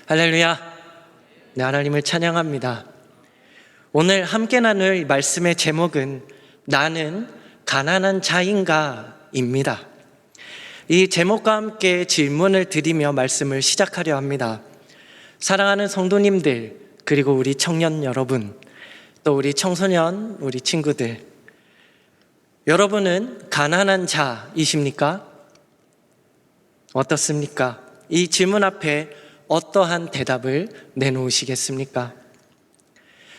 할렐루야. 네, 하나님을 찬양합니다. 오늘 함께 나눌 말씀의 제목은 나는 가난한 자인가입니다. 이 제목과 함께 질문을 드리며 말씀을 시작하려 합니다. 사랑하는 성도님들, 그리고 우리 청년 여러분, 또 우리 청소년, 우리 친구들, 여러분은 가난한 자이십니까? 어떻습니까? 이 질문 앞에 어떠한 대답을 내놓으시겠습니까?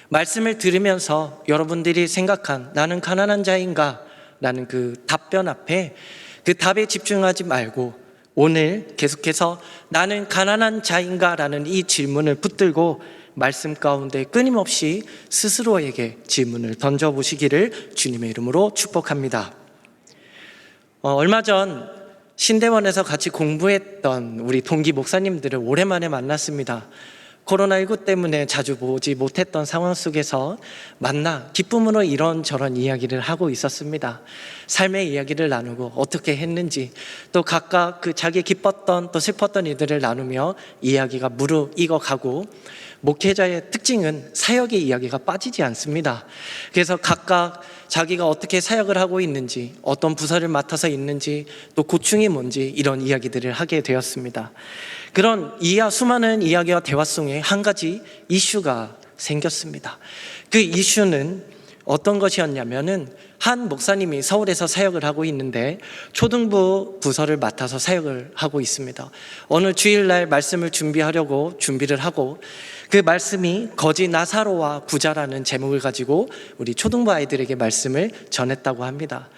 말씀을 들으면서 여러분들이 생각한 나는 가난한 자인가? 라는 그 답변 앞에 그 답에 집중하지 말고 오늘 계속해서 나는 가난한 자인가? 라는 이 질문을 붙들고 말씀 가운데 끊임없이 스스로에게 질문을 던져보시기를 주님의 이름으로 축복합니다. 얼마 전 신대원에서 같이 공부했던 우리 동기 목사님들을 오랜만에 만났습니다. 코로나19 때문에 자주 보지 못했던 상황 속에서 만나 기쁨으로 이런저런 이야기를 하고 있었습니다. 삶의 이야기를 나누고 어떻게 했는지, 또 각각 그 자기 기뻤던 또 슬펐던 일들을 나누며 이야기가 무르익어가고, 목회자의 특징은 사역의 이야기가 빠지지 않습니다. 그래서 각각 자기가 어떻게 사역을 하고 있는지, 어떤 부서를 맡아서 있는지, 또 고충이 뭔지 이런 이야기들을 하게 되었습니다. 그런 수많은 이야기와 대화 속에 한 가지 이슈가 생겼습니다. 그 이슈는 어떤 것이었냐면은 한 목사님이 서울에서 사역을 하고 있는데 초등부 부서를 맡아서 사역을 하고 있습니다. 어느 주일날 말씀을 준비하려고 준비를 하고 그 말씀이 거지 나사로와 부자라는 제목을 가지고 우리 초등부 아이들에게 말씀을 전했다고 합니다.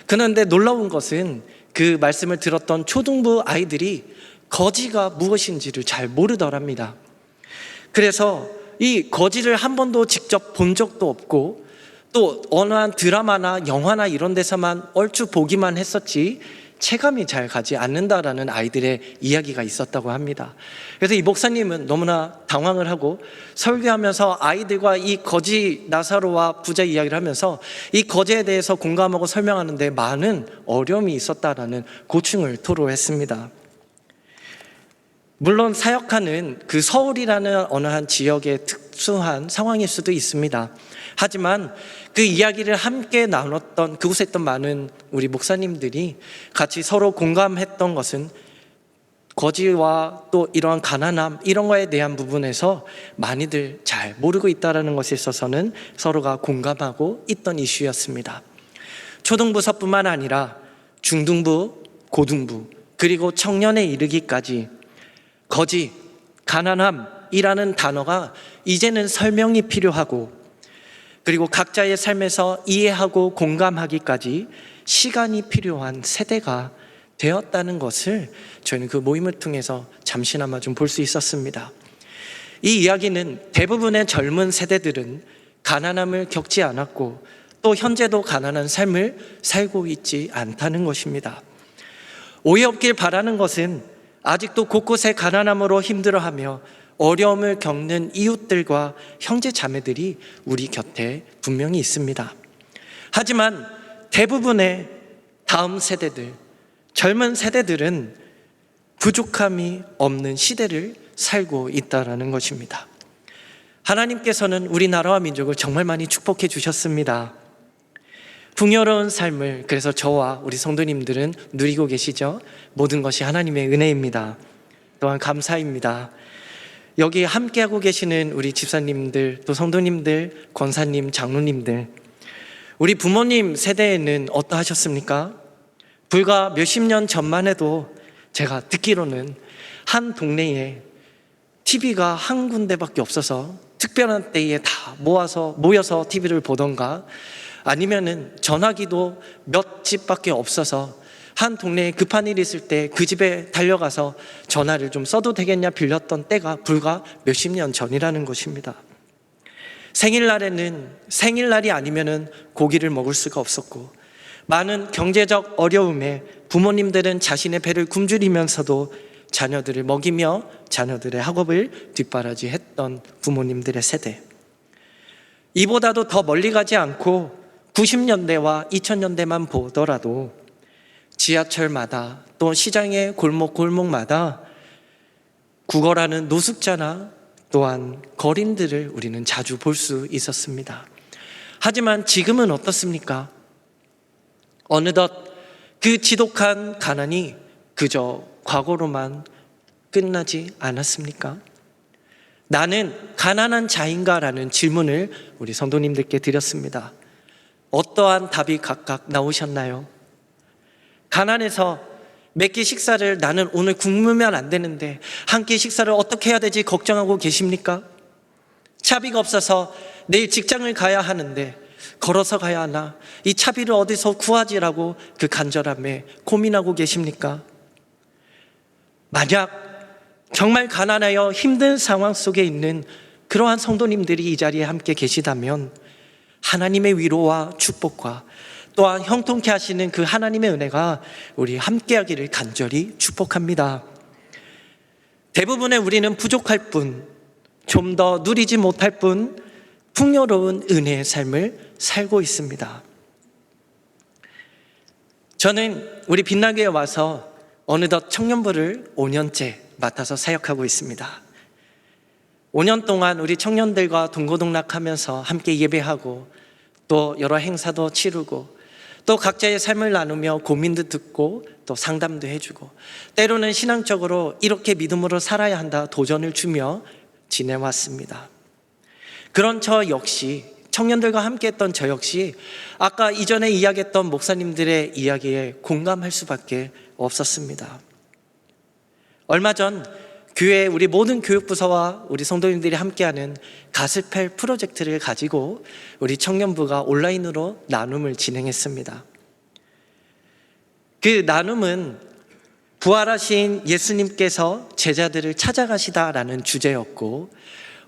그런데 놀라운 것은 그 말씀을 들었던 초등부 아이들이 거지가 무엇인지를 잘 모르더랍니다. 그래서 이 거지를 한 번도 직접 본 적도 없고 또 어느 한 드라마나 영화나 이런 데서만 얼추 보기만 했었지 체감이 잘 가지 않는다라는 아이들의 이야기가 있었다고 합니다. 그래서 이 목사님은 너무나 당황을 하고 설교하면서 아이들과 이 거지 나사로와 부자 이야기를 하면서 이 거지에 대해서 공감하고 설명하는데 많은 어려움이 있었다라는 고충을 토로했습니다. 물론 사역하는 그 서울이라는 어느 한 지역의 특수한 상황일 수도 있습니다. 하지만 그 이야기를 함께 나눴던 그곳에 있던 많은 우리 목사님들이 같이 서로 공감했던 것은 거지와 또 이러한 가난함 이런 거에 대한 부분에서 많이들 잘 모르고 있다는 것에 있어서는 서로가 공감하고 있던 이슈였습니다. 초등부서뿐만 아니라 중등부, 고등부 그리고 청년에 이르기까지 거지, 가난함이라는 단어가 이제는 설명이 필요하고 그리고 각자의 삶에서 이해하고 공감하기까지 시간이 필요한 세대가 되었다는 것을 저희는 그 모임을 통해서 잠시나마 좀 볼 수 있었습니다. 이 이야기는 대부분의 젊은 세대들은 가난함을 겪지 않았고 또 현재도 가난한 삶을 살고 있지 않다는 것입니다. 오해 없길 바라는 것은 아직도 곳곳에 가난함으로 힘들어하며 어려움을 겪는 이웃들과 형제 자매들이 우리 곁에 분명히 있습니다. 하지만 대부분의 다음 세대들, 젊은 세대들은 부족함이 없는 시대를 살고 있다는 것입니다. 하나님께서는 우리나라와 민족을 정말 많이 축복해 주셨습니다. 풍요로운 삶을 그래서 저와 우리 성도님들은 누리고 계시죠. 모든 것이 하나님의 은혜입니다. 또한 감사입니다. 여기 함께하고 계시는 우리 집사님들, 또 성도님들, 권사님, 장로님들, 우리 부모님 세대에는 어떠하셨습니까? 불과 몇십 년 전만 해도 제가 듣기로는 한 동네에 TV가 한 군데밖에 없어서 특별한 때에 다 모여서 TV를 보던가 아니면은 전화기도 몇 집밖에 없어서 한 동네에 급한 일이 있을 때 그 집에 달려가서 전화를 좀 써도 되겠냐 빌렸던 때가 불과 몇십 년 전이라는 것입니다. 생일날에는 생일날이 아니면은 고기를 먹을 수가 없었고 많은 경제적 어려움에 부모님들은 자신의 배를 굶주리면서도 자녀들을 먹이며 자녀들의 학업을 뒷바라지했던 부모님들의 세대. 이보다도 더 멀리 가지 않고 90년대와 2000년대만 보더라도 지하철마다 또 시장의 골목마다 구걸하는 노숙자나 또한 거린들을 우리는 자주 볼 수 있었습니다. 하지만 지금은 어떻습니까? 어느덧 그 지독한 가난이 그저 과거로만 끝나지 않았습니까? 나는 가난한 자인가라는 질문을 우리 성도님들께 드렸습니다. 어떠한 답이 각각 나오셨나요? 가난해서 몇 끼 식사를 나는 오늘 굶으면 안 되는데 한 끼 식사를 어떻게 해야 되지 걱정하고 계십니까? 차비가 없어서 내일 직장을 가야 하는데 걸어서 가야 하나? 이 차비를 어디서 구하지라고 그 간절함에 고민하고 계십니까? 만약 정말 가난하여 힘든 상황 속에 있는 그러한 성도님들이 이 자리에 함께 계시다면 하나님의 위로와 축복과 또한 형통케 하시는 그 하나님의 은혜가 우리 함께하기를 간절히 축복합니다. 대부분의 우리는 부족할 뿐, 좀 더 누리지 못할 뿐 풍요로운 은혜의 삶을 살고 있습니다. 저는 우리 빛나게에 와서 어느덧 청년부를 5년째 맡아서 사역하고 있습니다. 5년 동안 우리 청년들과 동고동락하면서 함께 예배하고 또 여러 행사도 치르고 또 각자의 삶을 나누며 고민도 듣고 또 상담도 해주고 때로는 신앙적으로 이렇게 믿음으로 살아야 한다 도전을 주며 지내왔습니다. 그런 저 역시 청년들과 함께했던 저 역시 아까 이전에 이야기했던 목사님들의 이야기에 공감할 수밖에 없었습니다. 얼마 전 교회 우리 모든 교육부서와 우리 성도님들이 함께하는 가스펠 프로젝트를 가지고 우리 청년부가 온라인으로 나눔을 진행했습니다. 그 나눔은 부활하신 예수님께서 제자들을 찾아가시다라는 주제였고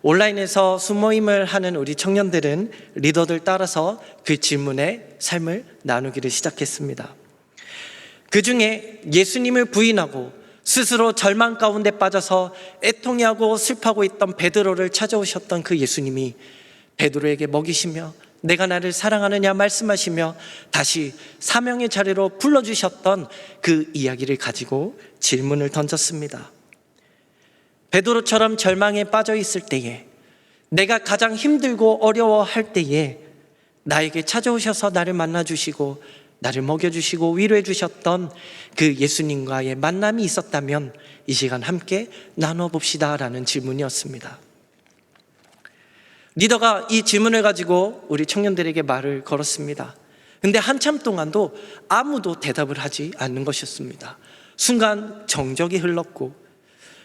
온라인에서 수모임을 하는 우리 청년들은 리더들 따라서 그 질문에 삶을 나누기를 시작했습니다. 그 중에 예수님을 부인하고 스스로 절망 가운데 빠져서 애통해하고 슬퍼하고 있던 베드로를 찾아오셨던 그 예수님이 베드로에게 먹이시며 내가 나를 사랑하느냐 말씀하시며 다시 사명의 자리로 불러주셨던 그 이야기를 가지고 질문을 던졌습니다. 베드로처럼 절망에 빠져 있을 때에 내가 가장 힘들고 어려워할 때에 나에게 찾아오셔서 나를 만나주시고 나를 먹여주시고 위로해 주셨던 그 예수님과의 만남이 있었다면 이 시간 함께 나눠봅시다 라는 질문이었습니다. 리더가 이 질문을 가지고 우리 청년들에게 말을 걸었습니다. 근데 한참 동안도 아무도 대답을 하지 않는 것이었습니다. 순간 정적이 흘렀고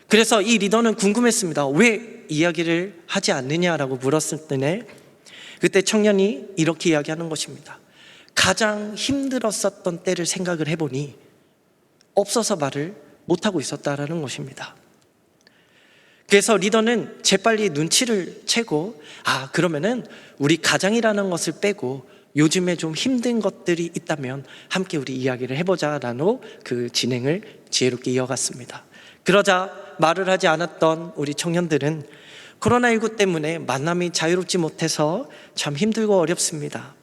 그래서 이 리더는 궁금했습니다. 왜 이야기를 하지 않느냐라고 물었을 때에 그때 청년이 이렇게 이야기하는 것입니다. 가장 힘들었었던 때를 생각을 해보니 없어서 말을 못하고 있었다라는 것입니다. 그래서 리더는 재빨리 눈치를 채고 그러면은 우리 가장이라는 것을 빼고 요즘에 좀 힘든 것들이 있다면 함께 우리 이야기를 해보자라는 그 진행을 지혜롭게 이어갔습니다. 그러자 말을 하지 않았던 우리 청년들은 코로나19 때문에 만남이 자유롭지 못해서 참 힘들고 어렵습니다.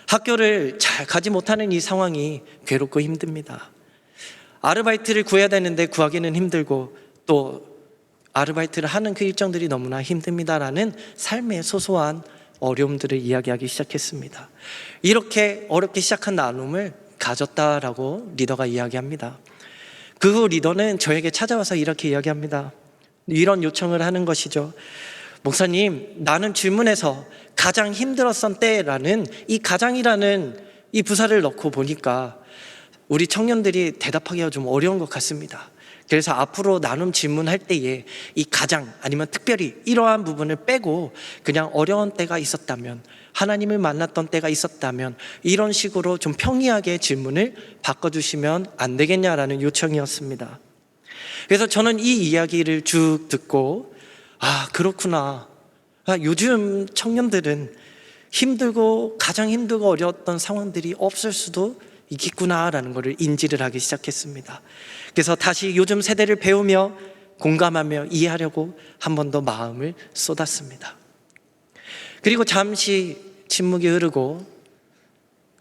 학교를 잘 가지 못하는 이 상황이 괴롭고 힘듭니다. 아르바이트를 구해야 되는데 구하기는 힘들고 또 아르바이트를 하는 그 일정들이 너무나 힘듭니다라는 삶의 소소한 어려움들을 이야기하기 시작했습니다. 이렇게 어렵게 시작한 나눔을 가졌다라고 리더가 이야기합니다. 그 후 리더는 저에게 찾아와서 이렇게 이야기합니다. 이런 요청을 하는 것이죠. 목사님, 나는 질문에서 가장 힘들었던 때라는 이 가장이라는 이 부사를 넣고 보니까 우리 청년들이 대답하기가 좀 어려운 것 같습니다. 그래서 앞으로 나눔 질문할 때에 이 가장 아니면 특별히 이러한 부분을 빼고 그냥 어려운 때가 있었다면 하나님을 만났던 때가 있었다면 이런 식으로 좀 평이하게 질문을 바꿔주시면 안 되겠냐라는 요청이었습니다. 그래서 저는 이 이야기를 쭉 듣고 그렇구나. 요즘 청년들은 힘들고 가장 힘들고 어려웠던 상황들이 없을 수도 있겠구나라는 것을 인지를 하기 시작했습니다. 그래서 다시 요즘 세대를 배우며 공감하며 이해하려고 한 번 더 마음을 쏟았습니다. 그리고 잠시 침묵이 흐르고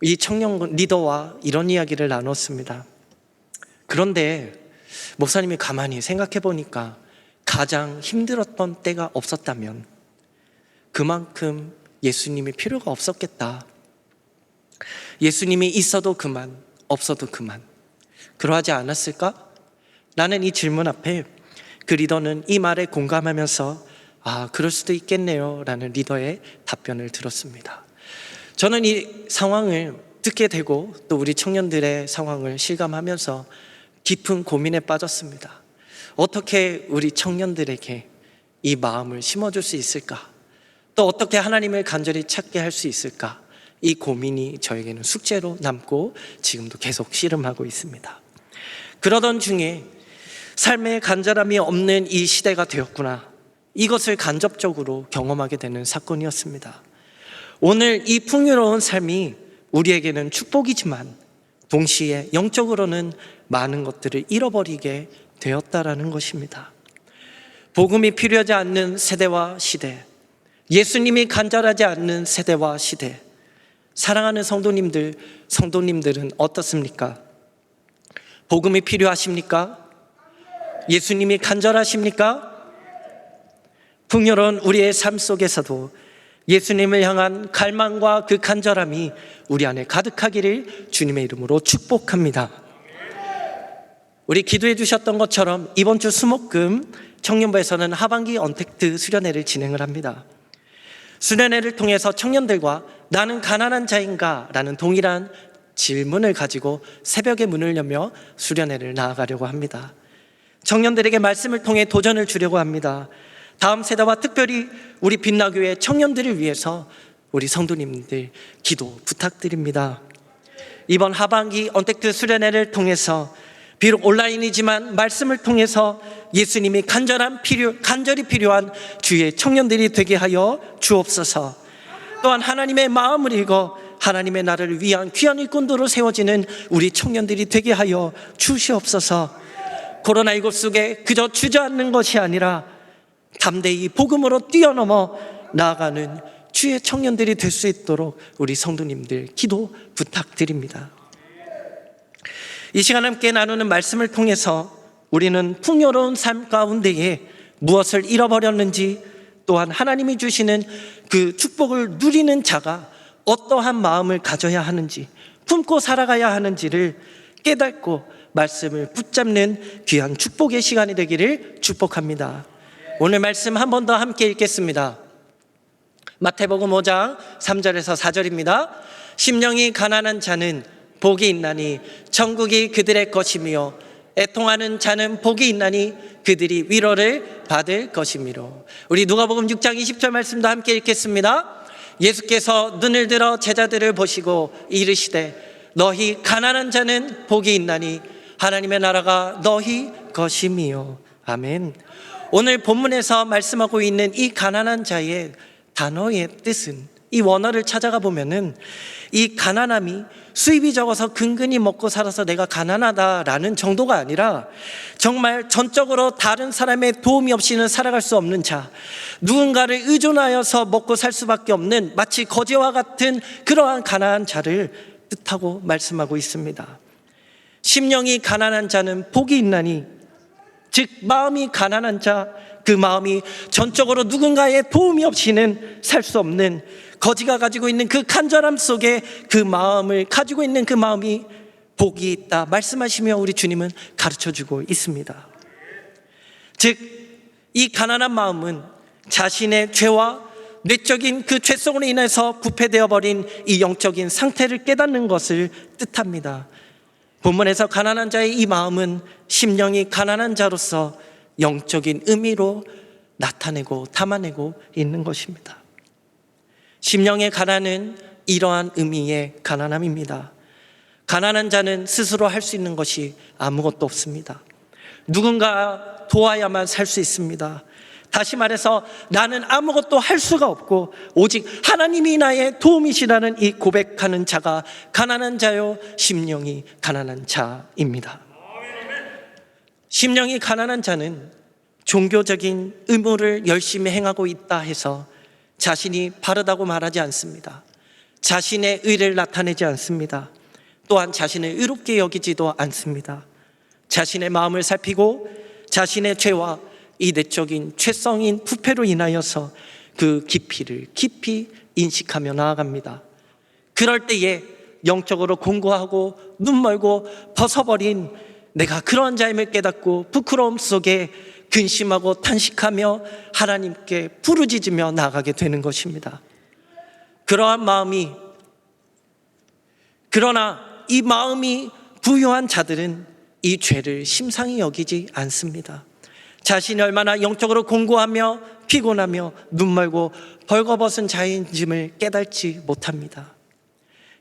이 청년 리더와 이런 이야기를 나눴습니다. 그런데 목사님이 가만히 생각해 보니까 가장 힘들었던 때가 없었다면 그만큼 예수님이 필요가 없었겠다. 예수님이 있어도 그만, 없어도 그만. 그러하지 않았을까? 나는 이 질문 앞에 그 리더는 이 말에 공감하면서 그럴 수도 있겠네요 라는 리더의 답변을 들었습니다. 저는 이 상황을 듣게 되고 또 우리 청년들의 상황을 실감하면서 깊은 고민에 빠졌습니다. 어떻게 우리 청년들에게 이 마음을 심어줄 수 있을까? 또 어떻게 하나님을 간절히 찾게 할 수 있을까? 이 고민이 저에게는 숙제로 남고 지금도 계속 씨름하고 있습니다. 그러던 중에 삶의 간절함이 없는 이 시대가 되었구나, 이것을 간접적으로 경험하게 되는 사건이었습니다. 오늘 이 풍요로운 삶이 우리에게는 축복이지만 동시에 영적으로는 많은 것들을 잃어버리게 되었다라는 것입니다. 복음이 필요하지 않는 세대와 시대, 예수님이 간절하지 않는 세대와 시대, 사랑하는 성도님들은 어떻습니까? 복음이 필요하십니까? 예수님이 간절하십니까? 풍요로운 우리의 삶 속에서도 예수님을 향한 갈망과 그 간절함이 우리 안에 가득하기를 주님의 이름으로 축복합니다. 우리 기도해 주셨던 것처럼 이번 주 수목금 청년부에서는 하반기 언택트 수련회를 진행을 합니다. 수련회를 통해서 청년들과 나는 가난한 자인가? 라는 동일한 질문을 가지고 새벽의 문을 여며 수련회를 나아가려고 합니다. 청년들에게 말씀을 통해 도전을 주려고 합니다. 다음 세대와 특별히 우리 빛나교회 청년들을 위해서 우리 성도님들 기도 부탁드립니다. 이번 하반기 언택트 수련회를 통해서 비록 온라인이지만 말씀을 통해서 예수님이 간절히 필요한 주의 청년들이 되게 하여 주옵소서. 또한 하나님의 마음을 읽어 하나님의 나라를 위한 귀한 일꾼도로 세워지는 우리 청년들이 되게 하여 주시옵소서. 코로나19 속에 그저 주저앉는 것이 아니라 담대히 복음으로 뛰어넘어 나아가는 주의 청년들이 될 수 있도록 우리 성도님들 기도 부탁드립니다. 이 시간 함께 나누는 말씀을 통해서 우리는 풍요로운 삶 가운데에 무엇을 잃어버렸는지, 또한 하나님이 주시는 그 축복을 누리는 자가 어떠한 마음을 가져야 하는지, 품고 살아가야 하는지를 깨닫고 말씀을 붙잡는 귀한 축복의 시간이 되기를 축복합니다. 오늘 말씀 한 번 더 함께 읽겠습니다. 마태복음 5장 3절에서 4절입니다. 심령이 가난한 자는 복이 있나니 천국이 그들의 것이며 애통하는 자는 복이 있나니 그들이 위로를 받을 것이미로. 우리 누가복음 6장 20절 말씀도 함께 읽겠습니다. 예수께서 눈을 들어 제자들을 보시고 이르시되 너희 가난한 자는 복이 있나니 하나님의 나라가 너희 것이미요. 아멘. 오늘 본문에서 말씀하고 있는 이 가난한 자의 단어의 뜻은, 이 원어를 찾아가 보면은 이 가난함이 수입이 적어서 근근히 먹고 살아서 내가 가난하다라는 정도가 아니라 정말 전적으로 다른 사람의 도움이 없이는 살아갈 수 없는 자, 누군가를 의존하여서 먹고 살 수밖에 없는 마치 거지와 같은 그러한 가난한 자를 뜻하고 말씀하고 있습니다. 심령이 가난한 자는 복이 있나니, 즉 마음이 가난한 자, 그 마음이 전적으로 누군가의 도움이 없이는 살 수 없는 거지가 가지고 있는 그 간절함 속에 그 마음을 가지고 있는 그 마음이 복이 있다 말씀하시며 우리 주님은 가르쳐주고 있습니다. 즉 이 가난한 마음은 자신의 죄와 뇌적인 그 죄성으로 인해서 부패되어 버린 이 영적인 상태를 깨닫는 것을 뜻합니다. 본문에서 가난한 자의 이 마음은 심령이 가난한 자로서 영적인 의미로 나타내고 담아내고 있는 것입니다. 심령의 가난은 이러한 의미의 가난함입니다. 가난한 자는 스스로 할 수 있는 것이 아무것도 없습니다. 누군가 도와야만 살 수 있습니다. 다시 말해서 나는 아무것도 할 수가 없고 오직 하나님이 나의 도움이시라는 이 고백하는 자가 가난한 자요, 심령이 가난한 자입니다. 심령이 가난한 자는 종교적인 의무를 열심히 행하고 있다 해서 자신이 바르다고 말하지 않습니다. 자신의 의를 나타내지 않습니다. 또한 자신을 의롭게 여기지도 않습니다. 자신의 마음을 살피고 자신의 죄와 이 내적인 죄성인 부패로 인하여서 그 깊이를 깊이 인식하며 나아갑니다. 그럴 때에 영적으로 공고하고 눈멀고 벗어버린 내가 그런 자임을 깨닫고 부끄러움 속에 근심하고 탄식하며 하나님께 부르짖으며 나아가게 되는 것입니다. 그러나 이 마음이 부유한 자들은 이 죄를 심상히 여기지 않습니다. 자신이 얼마나 영적으로 공고하며 피곤하며 눈멀고 벌거벗은 자인임을 깨닫지 못합니다.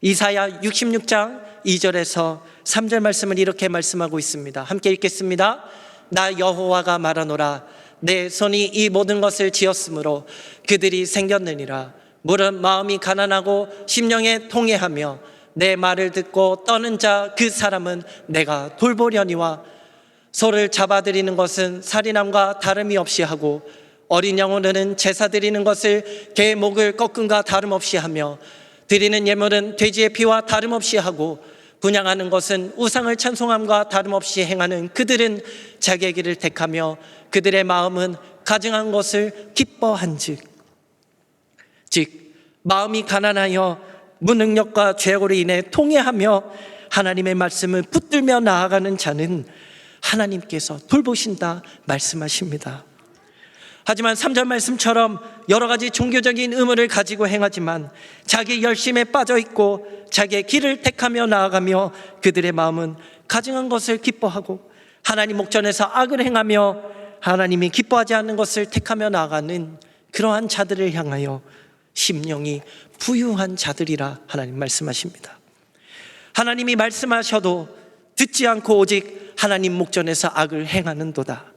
이사야 66장 2절에서 3절 말씀을 이렇게 말씀하고 있습니다. 함께 읽겠습니다. 나 여호와가 말하노라. 내 손이 이 모든 것을 지었으므로 그들이 생겼느니라. 물은 마음이 가난하고 심령에 통회하며 내 말을 듣고 떠는 자 그 사람은 내가 돌보려니와 소를 잡아들이는 것은 살인함과 다름이 없이 하고 어린 영혼은 제사 드리는 것을 개 목을 꺾음과 다름없이 하며 드리는 예물은 돼지의 피와 다름없이 하고 분향하는 것은 우상을 찬송함과 다름없이 행하는 그들은 자기의 길을 택하며 그들의 마음은 가증한 것을 기뻐한즉 즉 마음이 가난하여 무능력과 죄악으로 인해 통회하며 하나님의 말씀을 붙들며 나아가는 자는 하나님께서 돌보신다 말씀하십니다. 하지만 3절 말씀처럼 여러 가지 종교적인 의무를 가지고 행하지만 자기 열심에 빠져 있고 자기의 길을 택하며 나아가며 그들의 마음은 가증한 것을 기뻐하고 하나님 목전에서 악을 행하며 하나님이 기뻐하지 않는 것을 택하며 나아가는 그러한 자들을 향하여 심령이 부유한 자들이라 하나님 말씀하십니다. 하나님이 말씀하셔도 듣지 않고 오직 하나님 목전에서 악을 행하는도다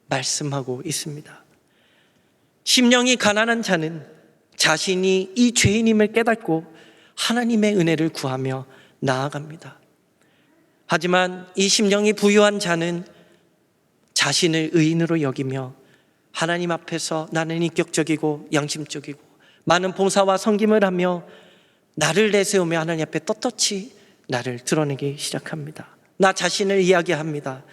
말씀하고 있습니다. 심령이 가난한 자는 자신이 이 죄인임을 깨닫고 하나님의 은혜를 구하며 나아갑니다. 하지만 이 심령이 부유한 자는 자신을 의인으로 여기며 하나님 앞에서 나는 인격적이고 양심적이고 많은 봉사와 섬김을 하며 나를 내세우며 하나님 앞에 떳떳이 나를 드러내기 시작합니다. 나 자신을 이야기합니다.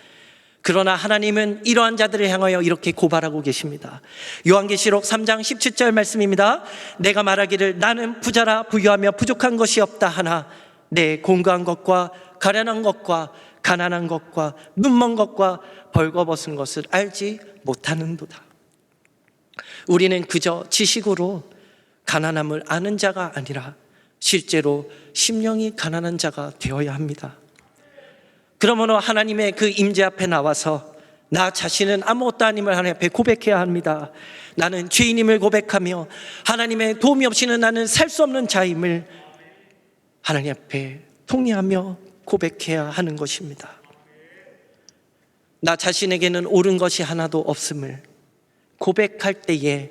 그러나 하나님은 이러한 자들을 향하여 이렇게 고발하고 계십니다. 요한계시록 3장 17절 말씀입니다. 내가 말하기를 나는 부자라 부유하며 부족한 것이 없다 하나 내 공고한 것과 가련한 것과 가난한 것과 눈먼 것과 벌거벗은 것을 알지 못하는도다. 우리는 그저 지식으로 가난함을 아는 자가 아니라 실제로 심령이 가난한 자가 되어야 합니다. 그러므로 하나님의 그 임재 앞에 나와서 나 자신은 아무것도 아님을 하나님 앞에 고백해야 합니다. 나는 죄인임을 고백하며 하나님의 도움이 없이는 나는 살 수 없는 자임을 하나님 앞에 통회하며 고백해야 하는 것입니다. 나 자신에게는 옳은 것이 하나도 없음을 고백할 때에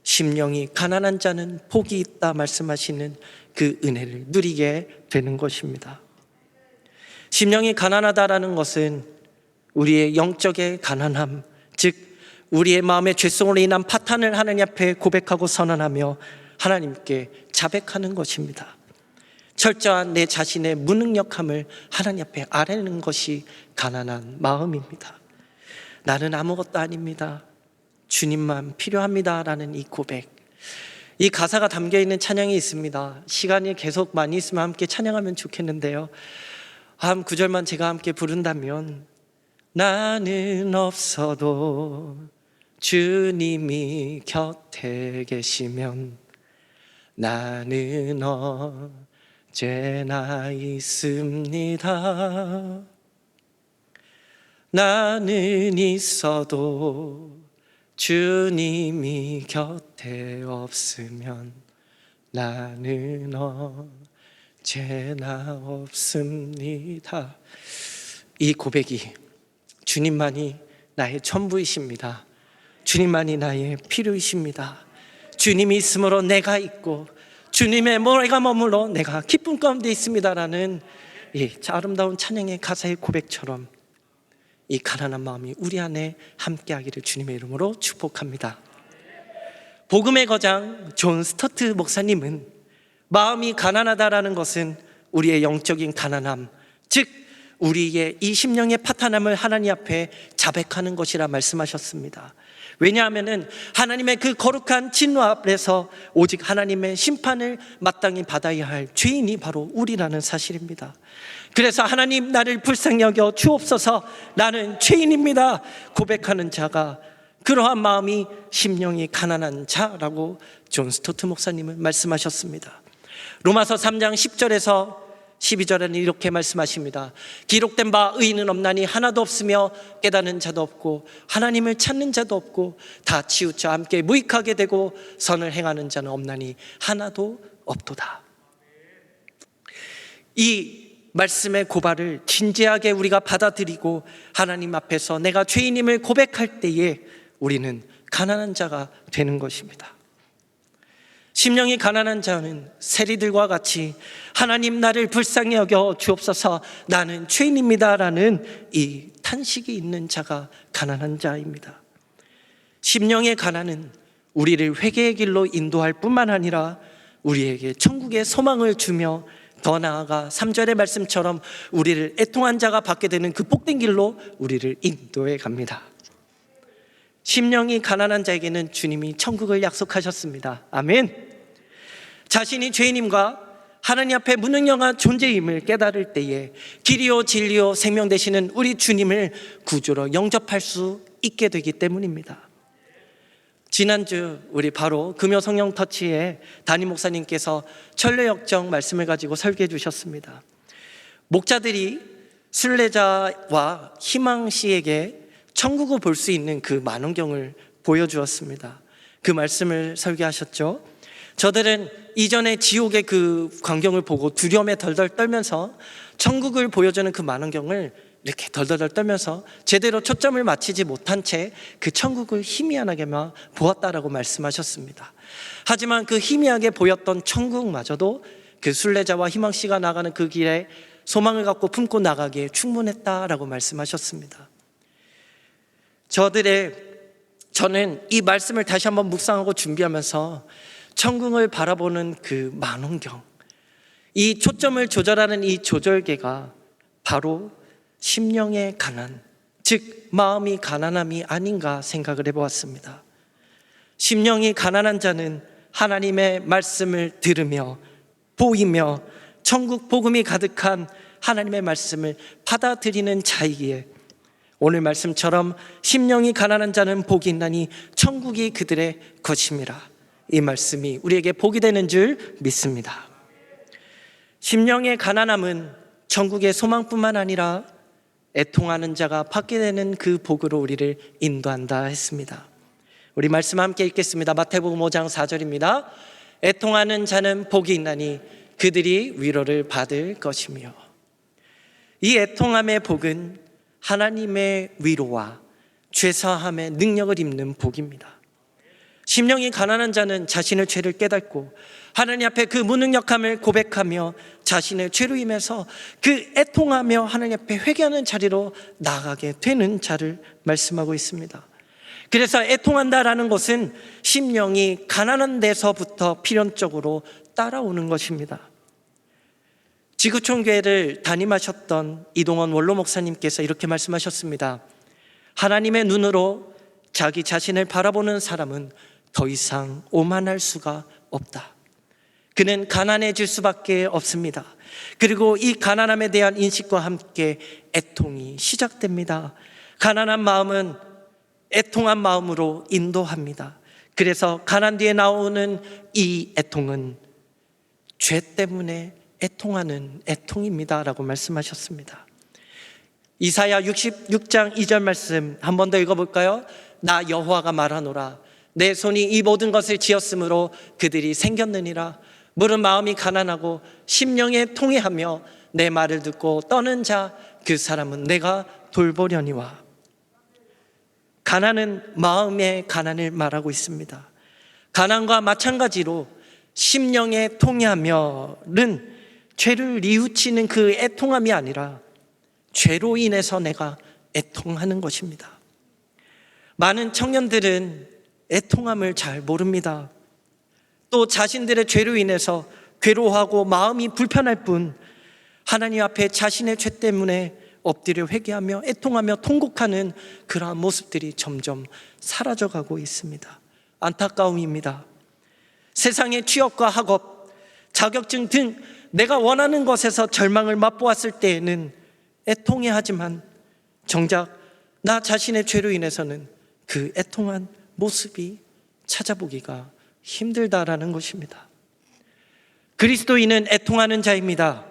심령이 가난한 자는 복이 있다 말씀하시는 그 은혜를 누리게 되는 것입니다. 심령이 가난하다라는 것은 우리의 영적의 가난함, 즉 우리의 마음의 죄성으로 인한 파탄을 하나님 앞에 고백하고 선언하며 하나님께 자백하는 것입니다. 철저한 내 자신의 무능력함을 하나님 앞에 아뢰는 것이 가난한 마음입니다. 나는 아무것도 아닙니다. 주님만 필요합니다라는 이 고백, 이 가사가 담겨있는 찬양이 있습니다. 시간이 계속 많이 있으면 함께 찬양하면 좋겠는데요, 한 구절만 제가 함께 부른다면 나는 없어도 주님이 곁에 계시면 나는 언제나 있습니다. 나는 있어도 주님이 곁에 없으면 나는 언제나 없습니다. 이 고백이 주님만이 나의 전부이십니다. 주님만이 나의 필요이십니다. 주님이 있으므로 내가 있고 주님의 내가 머물러 내가 기쁨 가운데 있습니다라는 이 아름다운 찬양의 가사의 고백처럼 이 가난한 마음이 우리 안에 함께하기를 주님의 이름으로 축복합니다. 복음의 거장 존 스터트 목사님은 마음이 가난하다라는 것은 우리의 영적인 가난함, 즉 우리의 이 심령의 파탄함을 하나님 앞에 자백하는 것이라 말씀하셨습니다. 왜냐하면 하나님의 그 거룩한 진노 앞에서 오직 하나님의 심판을 마땅히 받아야 할 죄인이 바로 우리라는 사실입니다. 그래서 하나님 나를 불쌍히 여겨 주옵소서, 나는 죄인입니다 고백하는 자가, 그러한 마음이 심령이 가난한 자라고 존 스토트 목사님은 말씀하셨습니다. 로마서 3장 10절에서 12절에는 이렇게 말씀하십니다. 기록된 바 의인은 없나니 하나도 없으며 깨닫는 자도 없고 하나님을 찾는 자도 없고 다 치우쳐 함께 무익하게 되고 선을 행하는 자는 없나니 하나도 없도다. 이 말씀의 고발을 진지하게 우리가 받아들이고 하나님 앞에서 내가 죄인임을 고백할 때에 우리는 가난한 자가 되는 것입니다. 심령이 가난한 자는 세리들과 같이 하나님 나를 불쌍히 여겨 주옵소서, 나는 죄인입니다라는 이 탄식이 있는 자가 가난한 자입니다. 심령의 가난은 우리를 회개의 길로 인도할 뿐만 아니라 우리에게 천국의 소망을 주며 더 나아가 3절의 말씀처럼 우리를 애통한 자가 받게 되는 그 복된 길로 우리를 인도해 갑니다. 심령이 가난한 자에게는 주님이 천국을 약속하셨습니다. 아멘. 자신이 죄인임과 하나님 앞에 무능력한 존재임을 깨달을 때에 길이요 진리요 생명 되시는 우리 주님을 구주로 영접할 수 있게 되기 때문입니다. 지난주 우리 바로 금요 성령 터치에 담임 목사님께서 천례역정 말씀을 가지고 설교해 주셨습니다. 목자들이 순례자와 희망 씨에게 천국을 볼 수 있는 그 만원경을 보여주었습니다. 그 말씀을 설교하셨죠. 저들은 이전에 지옥의 그 광경을 보고 두려움에 덜덜 떨면서 천국을 보여주는 그 만원경을 이렇게 덜덜 떨면서 제대로 초점을 맞추지 못한 채 그 천국을 희미하게만 보았다라고 말씀하셨습니다. 하지만 그 희미하게 보였던 천국마저도 그 순례자와 희망씨가 나가는 그 길에 소망을 갖고 품고 나가기에 충분했다라고 말씀하셨습니다. 저는 이 말씀을 다시 한번 묵상하고 준비하면서 천국을 바라보는 그 만원경, 이 초점을 조절하는 이 조절계가 바로 심령의 가난, 즉 마음이 가난함이 아닌가 생각을 해보았습니다. 심령이 가난한 자는 하나님의 말씀을 들으며 보이며 천국 복음이 가득한 하나님의 말씀을 받아들이는 자이기에 오늘 말씀처럼 심령이 가난한 자는 복이 있나니 천국이 그들의 것임이라, 이 말씀이 우리에게 복이 되는 줄 믿습니다. 심령의 가난함은 천국의 소망뿐만 아니라 애통하는 자가 받게 되는 그 복으로 우리를 인도한다 했습니다. 우리 말씀 함께 읽겠습니다. 마태복음 5장 4절입니다. 애통하는 자는 복이 있나니 그들이 위로를 받을 것이며, 이 애통함의 복은 하나님의 위로와 죄사함의 능력을 입는 복입니다. 심령이 가난한 자는 자신의 죄를 깨닫고 하나님 앞에 그 무능력함을 고백하며 자신의 죄로 인해서 그 애통하며 하나님 앞에 회개하는 자리로 나가게 되는 자를 말씀하고 있습니다. 그래서 애통한다라는 것은 심령이 가난한 데서부터 필연적으로 따라오는 것입니다. 지구촌교회를 담임하셨던 이동원 원로 목사님께서 이렇게 말씀하셨습니다. 하나님의 눈으로 자기 자신을 바라보는 사람은 더 이상 오만할 수가 없다. 그는 가난해질 수밖에 없습니다. 그리고 이 가난함에 대한 인식과 함께 애통이 시작됩니다. 가난한 마음은 애통한 마음으로 인도합니다. 그래서 가난 뒤에 나오는 이 애통은 죄 때문에 애통하는 애통입니다 라고 말씀하셨습니다. 이사야 66장 2절 말씀 한 번 더 읽어볼까요? 나 여호와가 말하노라, 내 손이 이 모든 것을 지었으므로 그들이 생겼느니라. 물은 마음이 가난하고 심령에 통회하며 내 말을 듣고 떠는 자, 그 사람은 내가 돌보려니와. 가난은 마음의 가난을 말하고 있습니다. 가난과 마찬가지로 심령에 통회하며는 죄를 뉘우치는 그 애통함이 아니라 죄로 인해서 내가 애통하는 것입니다. 많은 청년들은 애통함을 잘 모릅니다. 또 자신들의 죄로 인해서 괴로워하고 마음이 불편할 뿐 하나님 앞에 자신의 죄 때문에 엎드려 회개하며 애통하며 통곡하는 그러한 모습들이 점점 사라져가고 있습니다. 안타까움입니다. 세상의 취업과 학업, 자격증 등 내가 원하는 것에서 절망을 맛보았을 때에는 애통해하지만 정작 나 자신의 죄로 인해서는 그 애통한 모습이 찾아보기가 힘들다라는 것입니다. 그리스도인은 애통하는 자입니다.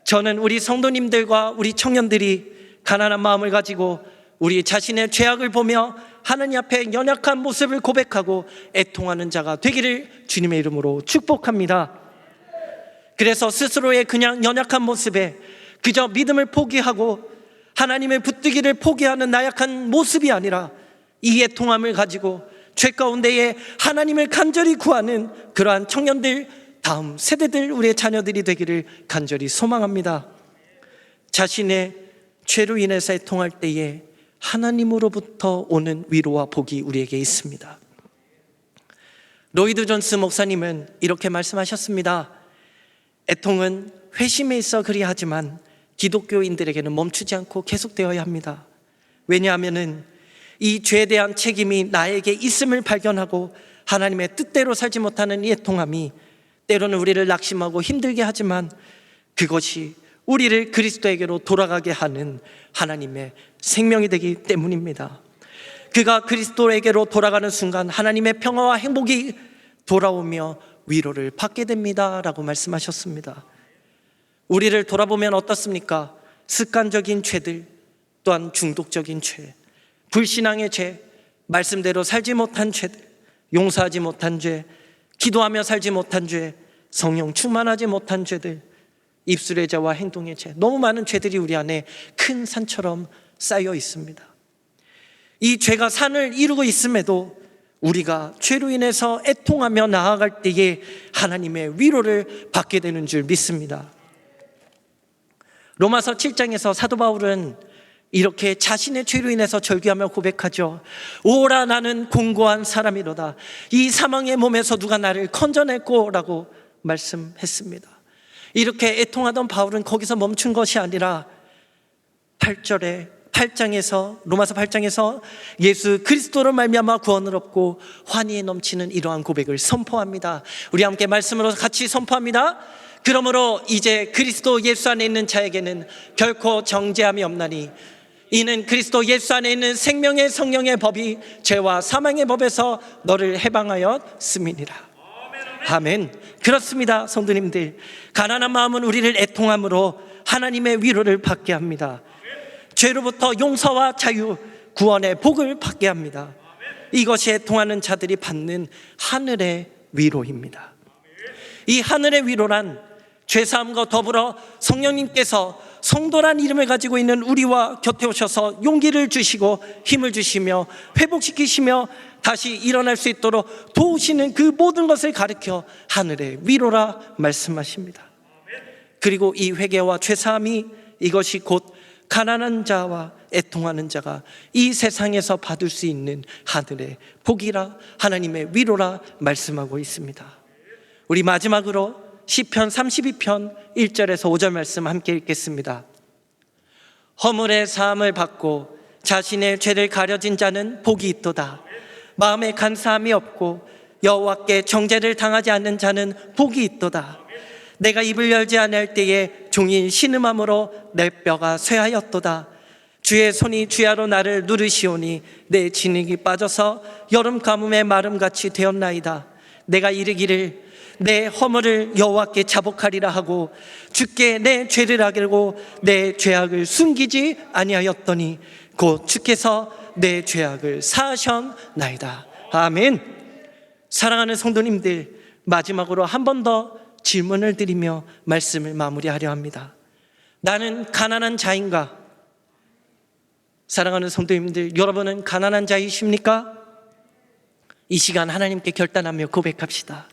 저는 우리 성도님들과 우리 청년들이 가난한 마음을 가지고 우리 자신의 죄악을 보며 하나님 앞에 연약한 모습을 고백하고 애통하는 자가 되기를 주님의 이름으로 축복합니다. 그래서 스스로의 그냥 연약한 모습에 그저 믿음을 포기하고 하나님의 붙들기를 포기하는 나약한 모습이 아니라 이 애통함을 가지고 죄 가운데에 하나님을 간절히 구하는 그러한 청년들, 다음 세대들, 우리의 자녀들이 되기를 간절히 소망합니다. 자신의 죄로 인해서 애통할 때에 하나님으로부터 오는 위로와 복이 우리에게 있습니다. 로이드 존스 목사님은 이렇게 말씀하셨습니다. 애통은 회심에 있어 그리하지만 기독교인들에게는 멈추지 않고 계속되어야 합니다. 왜냐하면 이 죄에 대한 책임이 나에게 있음을 발견하고 하나님의 뜻대로 살지 못하는 이 애통함이 때로는 우리를 낙심하고 힘들게 하지만 그것이 우리를 그리스도에게로 돌아가게 하는 하나님의 생명이 되기 때문입니다. 그가 그리스도에게로 돌아가는 순간 하나님의 평화와 행복이 돌아오며 위로를 받게 됩니다 라고 말씀하셨습니다. 우리를 돌아보면 어떻습니까? 습관적인 죄들, 또한 중독적인 죄, 불신앙의 죄, 말씀대로 살지 못한 죄들, 용서하지 못한 죄, 기도하며 살지 못한 죄, 성령 충만하지 못한 죄들, 입술의 죄와 행동의 죄, 너무 많은 죄들이 우리 안에 큰 산처럼 쌓여 있습니다. 이 죄가 산을 이루고 있음에도 우리가 죄로 인해서 애통하며 나아갈 때에 하나님의 위로를 받게 되는 줄 믿습니다. 로마서 7장에서 사도 바울은 이렇게 자신의 죄로 인해서 절규하며 고백하죠. 오라 나는 공고한 사람이로다. 이 사망의 몸에서 누가 나를 건져냈고 라고 말씀했습니다. 이렇게 애통하던 바울은 거기서 멈춘 것이 아니라 8장에서 로마서 8장에서 예수 그리스도로 말미암아 구원을 얻고 환희에 넘치는 이러한 고백을 선포합니다. 우리 함께 말씀으로 같이 선포합니다. 그러므로 이제 그리스도 예수 안에 있는 자에게는 결코 정죄함이 없나니 이는 그리스도 예수 안에 있는 생명의 성령의 법이 죄와 사망의 법에서 너를 해방하였음이니라. 아멘. 그렇습니다. 성도님들, 가난한 마음은 우리를 애통함으로 하나님의 위로를 받게 합니다. 죄로부터 용서와 자유, 구원의 복을 받게 합니다. 이것이 애통하는 자들이 받는 하늘의 위로입니다. 이 하늘의 위로란 죄사함과 더불어 성령님께서 성도란 이름을 가지고 있는 우리와 곁에 오셔서 용기를 주시고 힘을 주시며 회복시키시며 다시 일어날 수 있도록 도우시는 그 모든 것을 가르쳐 하늘의 위로라 말씀하십니다. 그리고 이 회개와 죄사함이 이것이 곧 가난한 자와 애통하는 자가 이 세상에서 받을 수 있는 하늘의 복이라, 하나님의 위로라 말씀하고 있습니다. 우리 마지막으로 시편 32편 1절에서 5절 말씀 함께 읽겠습니다. 허물의 사함을 받고 자신의 죄를 가려진 자는 복이 있도다. 마음에 간사함이 없고 여호와께 정죄를 당하지 않는 자는 복이 있도다. 내가 입을 열지 않을 때에 종일 신음함으로 내 뼈가 쇠하였도다. 주의 손이 주야로 나를 누르시오니 내 진흙이 빠져서 여름 가뭄의 마름같이 되었나이다. 내가 이르기를 내 허물을 여호와께 자복하리라 하고 주께 내 죄를 알고 내 죄악을 숨기지 아니하였더니 곧 주께서 내 죄악을 사하셨나이다. 아멘. 사랑하는 성도님들, 마지막으로 한 번 더 질문을 드리며 말씀을 마무리하려 합니다. 나는 가난한 자인가? 사랑하는 성도님들, 여러분은 가난한 자이십니까? 이 시간 하나님께 결단하며 고백합시다.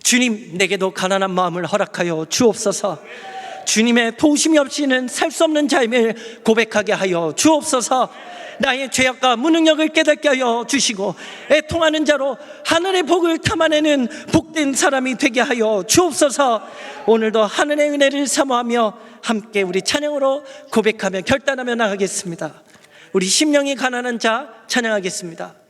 주님, 내게도 가난한 마음을 허락하여 주옵소서. 주님의 도우심이 없이는 살 수 없는 자임을 고백하게 하여 주옵소서. 나의 죄악과 무능력을 깨닫게 하여 주시고 애통하는 자로 하늘의 복을 탐하내는 복된 사람이 되게 하여 주옵소서. 오늘도 하늘의 은혜를 사모하며 함께 우리 찬양으로 고백하며 결단하며 나가겠습니다. 우리 심령이 가난한 자 찬양하겠습니다.